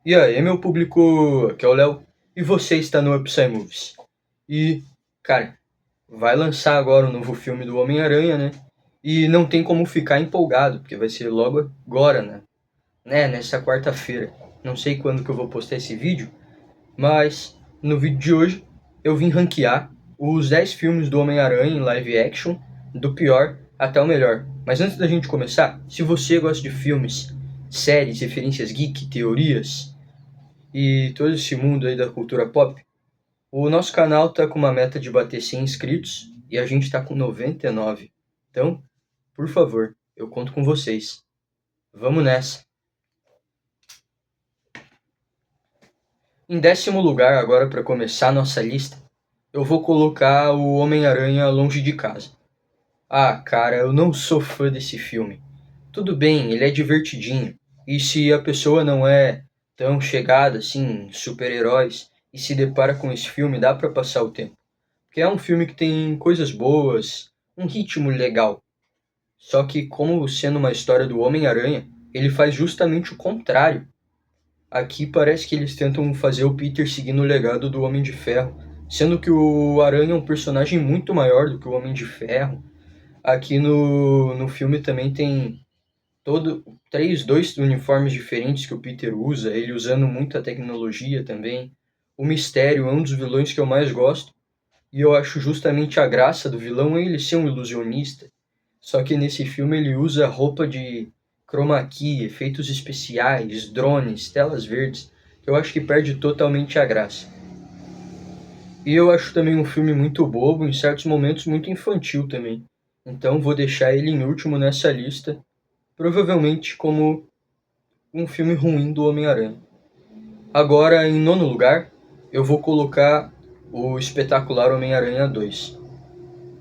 E aí, meu público, aqui é o Léo, e você está no Upside Movies. E, cara, vai lançar agora o novo filme do Homem-Aranha, né? E não tem como ficar empolgado, porque vai ser logo agora, né? Nessa quarta-feira. Não sei quando que eu vou postar esse vídeo, mas no vídeo de hoje eu vim ranquear os 10 filmes do Homem-Aranha em live action, do pior até o melhor. Mas antes da gente começar, se você gosta de filmes, séries, referências geek, teorias e todo esse mundo aí da cultura pop, o nosso canal tá com uma meta de bater 100 inscritos e a gente tá com 99. Então, por favor, eu conto com vocês. Vamos nessa. Em décimo lugar, agora para começar nossa lista, eu vou colocar o Homem-Aranha Longe de Casa. Ah, cara, eu não sou fã desse filme. Tudo bem, ele é divertidinho. E se a pessoa não é tão chegada assim em super-heróis e se depara com esse filme, dá pra passar o tempo. Porque é um filme que tem coisas boas, um ritmo legal. Só que, como sendo uma história do Homem-Aranha, ele faz justamente o contrário. Aqui parece que eles tentam fazer o Peter seguindo o legado do Homem de Ferro, sendo que o Aranha é um personagem muito maior do que o Homem de Ferro. Aqui no filme também tem dois uniformes diferentes que o Peter usa, ele usando muita tecnologia também. O Mistério é um dos vilões que eu mais gosto, e eu acho justamente a graça do vilão é ele ser um ilusionista. Só que nesse filme ele usa roupa de chroma key, efeitos especiais, drones, telas verdes, que eu acho que perde totalmente a graça. E eu acho também um filme muito bobo, em certos momentos muito infantil também. Então vou deixar ele em último nessa lista, provavelmente como um filme ruim do Homem-Aranha. Agora, em nono lugar, eu vou colocar o espetacular Homem-Aranha 2.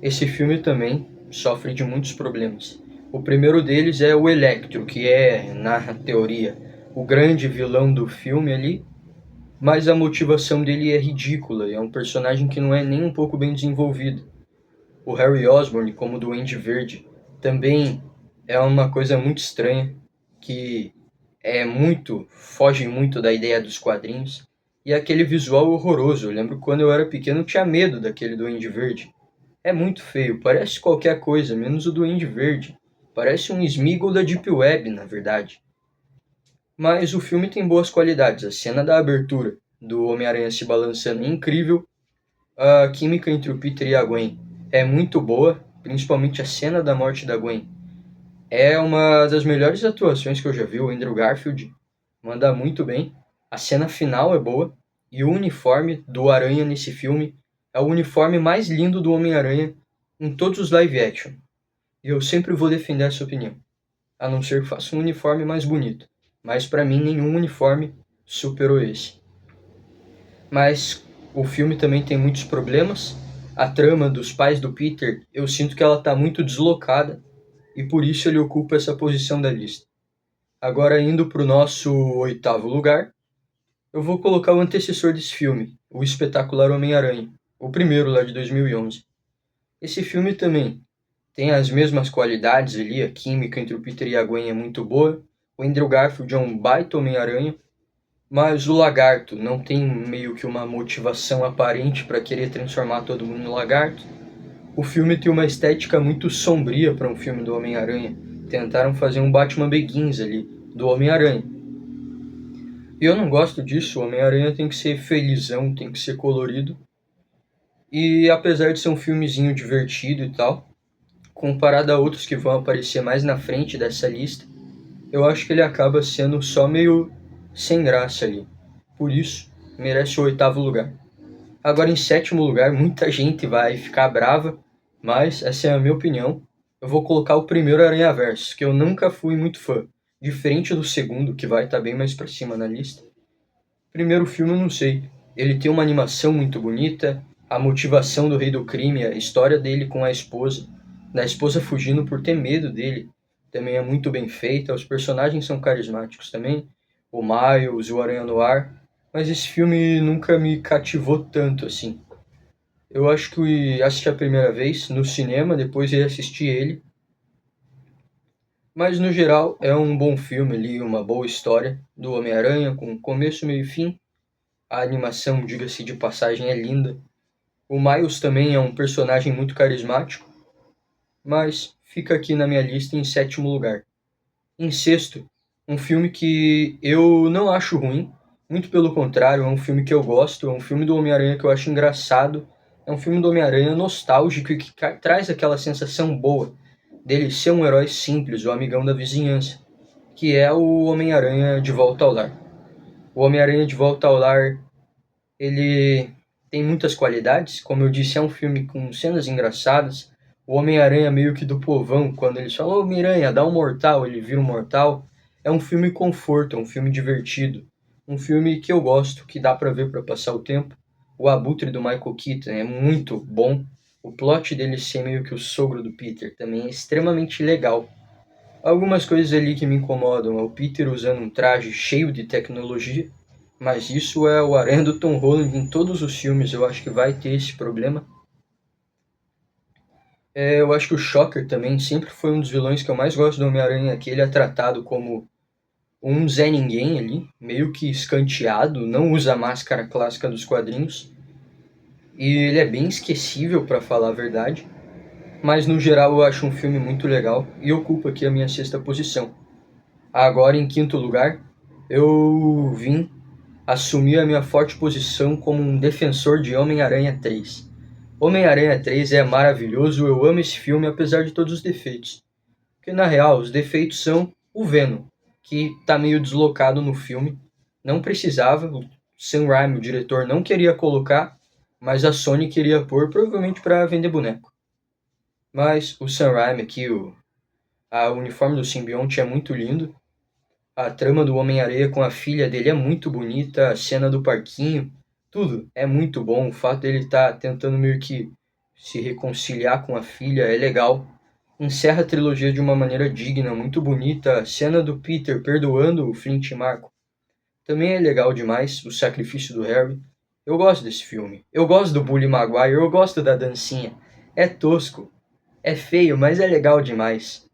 Esse filme também sofre de muitos problemas. O primeiro deles é o Electro, que é, na teoria, o grande vilão do filme ali, mas a motivação dele é ridícula, é um personagem que não é nem um pouco bem desenvolvido. O Harry Osborn, como Duende Verde, também é uma coisa muito estranha, que foge muito da ideia dos quadrinhos, e aquele visual horroroso. Eu lembro que quando eu era pequeno eu tinha medo daquele Duende Verde. É muito feio, parece qualquer coisa, menos o Duende Verde. Parece um Smeagol da Deep Web, na verdade. Mas o filme tem boas qualidades. A cena da abertura do Homem-Aranha se balançando é incrível. A química entre o Peter e a Gwen é muito boa, principalmente a cena da morte da Gwen. É uma das melhores atuações que eu já vi. O Andrew Garfield manda muito bem. A cena final é boa. E o uniforme do Aranha nesse filme é o uniforme mais lindo do Homem-Aranha em todos os live action. E eu sempre vou defender essa opinião. A não ser que faça um uniforme mais bonito. Mas pra mim nenhum uniforme superou esse. Mas o filme também tem muitos problemas. A trama dos pais do Peter, eu sinto que ela tá muito deslocada e por isso ele ocupa essa posição da lista. Agora indo pro nosso oitavo lugar, eu vou colocar o antecessor desse filme, o espetacular Homem-Aranha, o primeiro lá de 2011. Esse filme também tem as mesmas qualidades ali, a química entre o Peter e a Gwen é muito boa, o Andrew Garfield é um baita Homem-Aranha, mas o Lagarto não tem meio que uma motivação aparente para querer transformar todo mundo em lagarto. O filme tem uma estética muito sombria para um filme do Homem-Aranha. Tentaram fazer um Batman Begins ali, do Homem-Aranha. E eu não gosto disso, o Homem-Aranha tem que ser felizão, tem que ser colorido. E apesar de ser um filmezinho divertido e tal, comparado a outros que vão aparecer mais na frente dessa lista, eu acho que ele acaba sendo só meio sem graça ali. Por isso, merece o oitavo lugar. Agora, em sétimo lugar, muita gente vai ficar brava, mas essa é a minha opinião. Eu vou colocar o primeiro Aranhaverso, que eu nunca fui muito fã. Diferente do segundo, que vai estar bem mais pra cima na lista. Primeiro filme, eu não sei. Ele tem uma animação muito bonita, a motivação do rei do crime, a história dele com a esposa, da esposa fugindo por ter medo dele, também é muito bem feita. Os personagens são carismáticos também, o Miles, o Aranha Noir, mas esse filme nunca me cativou tanto assim. Eu acho que assisti a primeira vez no cinema, depois eu assisti ele, Mas no geral é um bom filme ali, uma boa história do Homem-Aranha, com começo, meio e fim. A animação, diga-se de passagem, é linda. O Miles também é um personagem muito carismático, mas fica aqui na minha lista em sétimo lugar. Em sexto, um filme que eu não acho ruim, muito pelo contrário, é um filme que eu gosto, é um filme do Homem-Aranha que eu acho engraçado, é um filme do Homem-Aranha nostálgico e que traz aquela sensação boa dele ser um herói simples, o amigão da vizinhança, que é o Homem-Aranha de Volta ao Lar. O Homem-Aranha de Volta ao Lar, ele tem muitas qualidades, como eu disse, é um filme com cenas engraçadas. O Homem-Aranha meio que do povão, quando eles falam, ô Miranha, dá um mortal, ele vira um mortal. É um filme conforto, é um filme divertido. Um filme que eu gosto, que dá pra ver pra passar o tempo. O Abutre do Michael Keaton é muito bom. O plot dele ser meio que o sogro do Peter também é extremamente legal. Algumas coisas ali que me incomodam é o Peter usando um traje cheio de tecnologia, mas isso é o aranha do Tom Holland em todos os filmes, eu acho que vai ter esse problema. Eu acho que o Shocker também sempre foi um dos vilões que eu mais gosto do Homem-Aranha, que ele é tratado como um Zé Ninguém ali, meio que escanteado, não usa a máscara clássica dos quadrinhos, e ele é bem esquecível, para falar a verdade, mas no geral eu acho um filme muito legal e ocupa aqui a minha sexta posição. Agora, em quinto lugar, eu vim assumir a minha forte posição como um defensor de Homem-Aranha 3. Homem-Aranha 3 é maravilhoso, eu amo esse filme apesar de todos os defeitos. Porque na real, os defeitos são o Venom, que tá meio deslocado no filme. Não precisava, o Sam Raimi, o diretor, não queria colocar, mas a Sony queria pôr, provavelmente para vender boneco. Mas o Sam Raimi aqui, o uniforme do simbionte é muito lindo. A trama do Homem-Aranha com a filha dele é muito bonita, a cena do parquinho, tudo é muito bom. O fato dele estar tentando meio que se reconciliar com a filha é legal. Encerra a trilogia de uma maneira digna, muito bonita. A cena do Peter perdoando o Flint Marko também é legal demais, o sacrifício do Harry. Eu gosto desse filme. Eu gosto do Bully Maguire, eu gosto da dancinha. É tosco, é feio, mas é legal demais.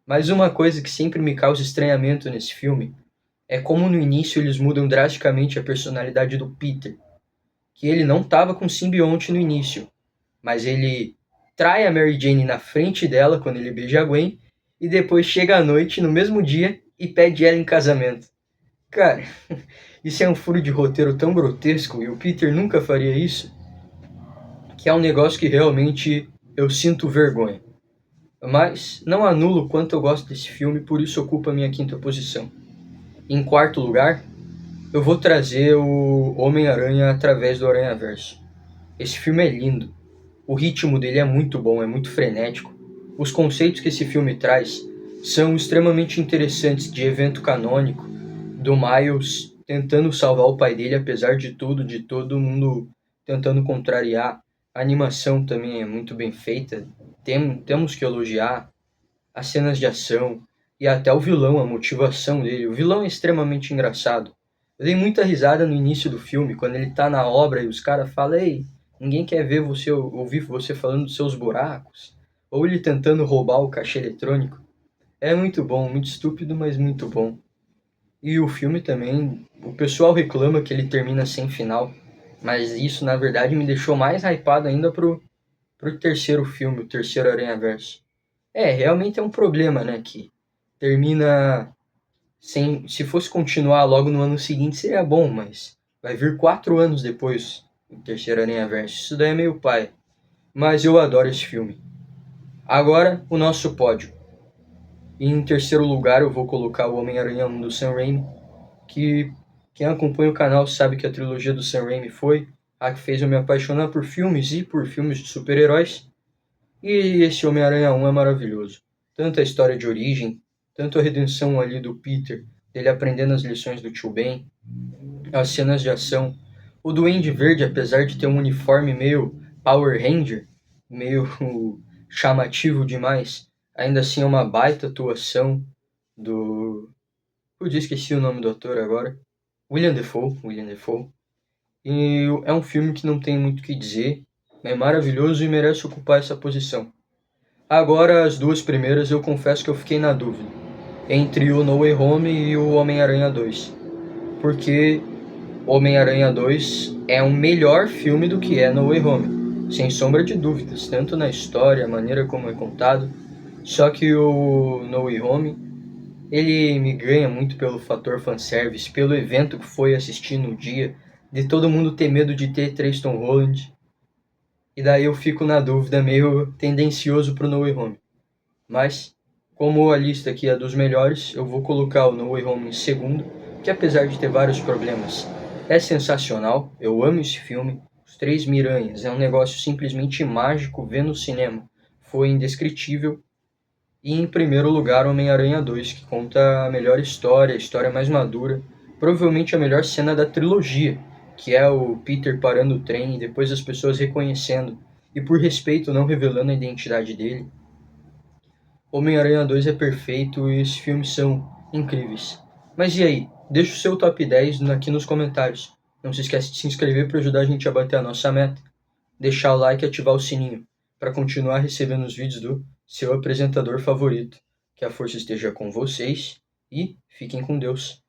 Mas uma coisa que sempre me causa estranhamento nesse filme é como no início eles mudam drasticamente a personalidade do Peter, que ele não estava com simbionte no início, mas ele trai a Mary Jane na frente dela quando ele beija a Gwen e depois chega à noite no mesmo dia e pede ela em casamento. Cara, isso é um furo de roteiro tão grotesco e o Peter nunca faria isso, que é um negócio que realmente eu sinto vergonha. Mas não anulo o quanto eu gosto desse filme, por isso ocupa a minha quinta posição. Em quarto lugar, eu vou trazer o Homem-Aranha através do Aranhaverso. Esse filme é lindo. O ritmo dele é muito bom, é muito frenético. Os conceitos que esse filme traz são extremamente interessantes de evento canônico, do Miles tentando salvar o pai dele apesar de tudo, de todo mundo tentando contrariar. A animação também é muito bem feita. Temos que elogiar as cenas de ação e até o vilão, a motivação dele. O vilão é extremamente engraçado. Eu dei muita risada no início do filme, quando ele tá na obra e os caras falam, ei, ninguém quer ver você, ouvir você falando dos seus buracos. Ou ele tentando roubar o caixa eletrônico. É muito bom, muito estúpido, mas muito bom. E o filme também, o pessoal reclama que ele termina sem final, mas isso na verdade me deixou mais hypado ainda pro terceiro filme, o terceiro Aranhaverso. Realmente é um problema, né, que termina sem... Se fosse continuar logo no ano seguinte seria bom, mas vai vir 4 anos depois o terceiro Aranhaverso. Isso daí é meio pai. Mas eu adoro esse filme. Agora, o nosso pódio. Em terceiro lugar eu vou colocar o Homem-Aranha 1 do Sam Raimi, que quem acompanha o canal sabe que a trilogia do Sam Raimi foi a que fez eu me apaixonar por filmes e por filmes de super-heróis. E esse Homem-Aranha 1 é maravilhoso. Tanto a história de origem, tanto a redenção ali do Peter, dele aprendendo as lições do tio Ben, as cenas de ação. O Duende Verde, apesar de ter um uniforme meio Power Ranger, meio chamativo demais, ainda assim é uma baita atuação do... Eu já esqueci o nome do ator agora. William Dafoe. E é um filme que não tem muito o que dizer, é maravilhoso e merece ocupar essa posição. Agora, as duas primeiras eu confesso que eu fiquei na dúvida. entre o No Way Home e o Homem-Aranha 2. Porque Homem-Aranha 2 é um melhor filme do que é No Way Home, sem sombra de dúvidas, tanto na história, a maneira como é contado. Só que o No Way Home, ele me ganha muito pelo fator fanservice, pelo evento que foi assistir no dia, de todo mundo ter medo de ter três Tom Holland. E daí eu fico na dúvida, meio tendencioso pro No Way Home. Mas, como a lista aqui é dos melhores, eu vou colocar o No Way Home em segundo, que apesar de ter vários problemas, é sensacional. Eu amo esse filme. Os Três Miranhas é um negócio simplesmente mágico ver no cinema. Foi indescritível. E em primeiro lugar, Homem-Aranha 2, que conta a melhor história, a história mais madura, provavelmente a melhor cena da trilogia, que é o Peter parando o trem e depois as pessoas reconhecendo, e por respeito não revelando a identidade dele. Homem-Aranha 2 é perfeito e esses filmes são incríveis. Mas e aí? Deixa o seu top 10 aqui nos comentários. Não se esquece de se inscrever para ajudar a gente a bater a nossa meta. Deixar o like e ativar o sininho para continuar recebendo os vídeos do seu apresentador favorito. Que a força esteja com vocês e fiquem com Deus.